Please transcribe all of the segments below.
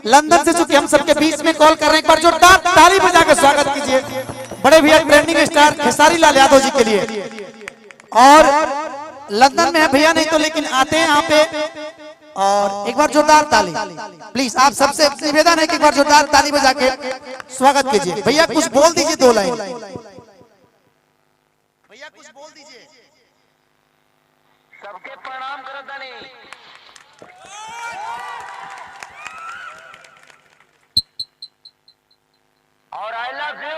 London से चूंकि हम सबके बीच में कॉल कर रहे हैं, एक बार जोरदार ताली बजा के स्वागत कीजिए बड़े भैया ट्रेंडिंग स्टार खेसारी लाल यादव जी के लिए। और लंदन में है भैया नहीं तो लेकिन आते हैं यहाँ पे, और एक बार जोरदार ताली प्लीज। आप सबसे निवेदन है कि एक बार जोरदार ताली बजा के स्वागत कीजिए। भैया कुछ बोल दीजिए, 2 लाइन भैया कुछ बोल दीजिए। सबके प्रणाम करो तनी। और आई लव यू।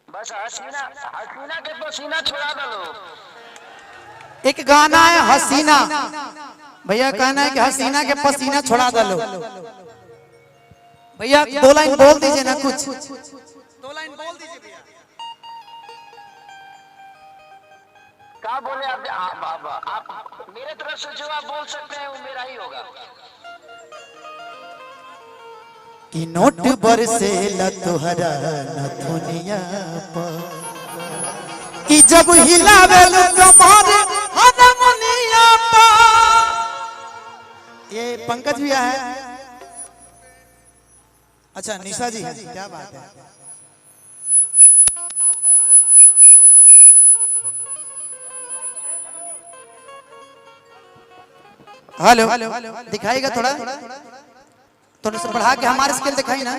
बस हसीना के पसीना छुड़ा दो। एक गाना है हसीना, भैया कहना है कि हसीना के पसीना छुड़ा दो। भैया 2 लाइन बोल दीजिए ना, कुछ 2 लाइन बोल दीजिए भैया। क्या बोले आप मेरे तरफ से जो आप बोल सकते हैं वो मेरा ही होगा। कि नोट बरसे ला तोहरा नथुनिया पर, कि जब हिलावे लो कमर हरमुनिया पर। ये पंकज भैया है, अच्छा निशा जी है, क्या बात है। हेलो दिखाएगा थोड़ा से बढ़ा के हमारे स्केल दिखाई ना।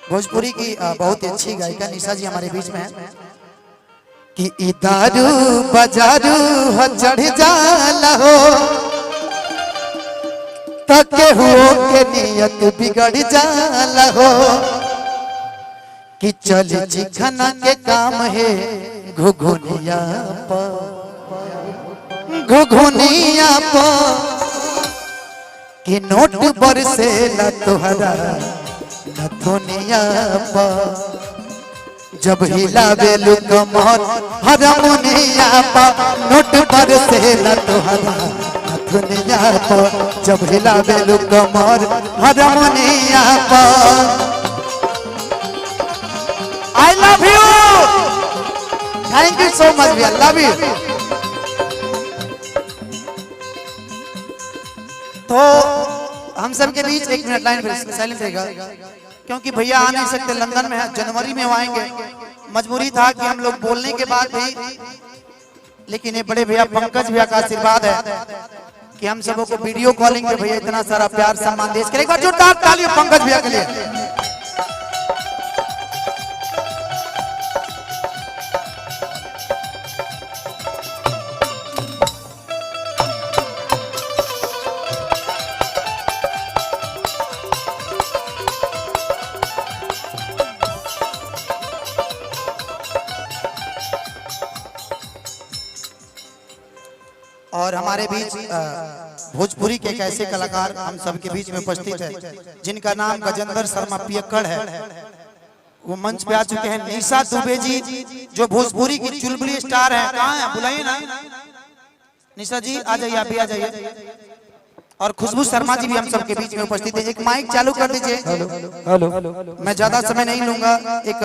भोजपुरी की बहुत ही अच्छी गायिका निशा जी हमारे बीच में है। कि इदारू बजारू हो चढ़ जाला हो, तके हुओ के नियत बिगड़ जाला हो। कि चल चिखना के काम है घुघुनिया पर, घुघुनिया पर। कि नोट बरसे ला तोहरा नथुनिया पर, जब हिलावे लो कमर हरमुनिया पर। नोट बरसे ला तोहरा नथुनिया पर, जब हिलावे लो कमर हरमुनिया पर। I love you, thank you so much भैया, लव यू। तो हम सब के बीच 1 मिनट लाइन पर साइलेंट रहेगा, क्योंकि भैया आ नहीं सकते, लंदन में है, जनवरी में आएंगे। मजबूरी था कि हम लोग बोलने के बाद भी, लेकिन ये बड़े भैया पंकज भैया का आशीर्वाद है कि हम सबों को वीडियो कॉलिंग पे भैया इतना सारा प्यार सम्मान दे। एक बार जोरदार ताली पंकज भैया के लिए। और हमारे बीच भोजपुरी के एक ऐसे कलाकार हम सबके बीच में उपस्थित है जिनका नाम गजेंद्र शर्मा पियक्कड़ है। वो मंच पे आ चुके हैं। निशा दुबे जी जो भोजपुरी की चुलबुली स्टार हैं, कहाँ हैं बुलाइए ना। निशा जी आ जाइए, आप भी आ जाइए। और खुशबू शर्मा जी भी हम सबके बीच में उपस्थित है। एक माइक चालू कर दीजिए। मैं ज्यादा समय नहीं लूंगा, एक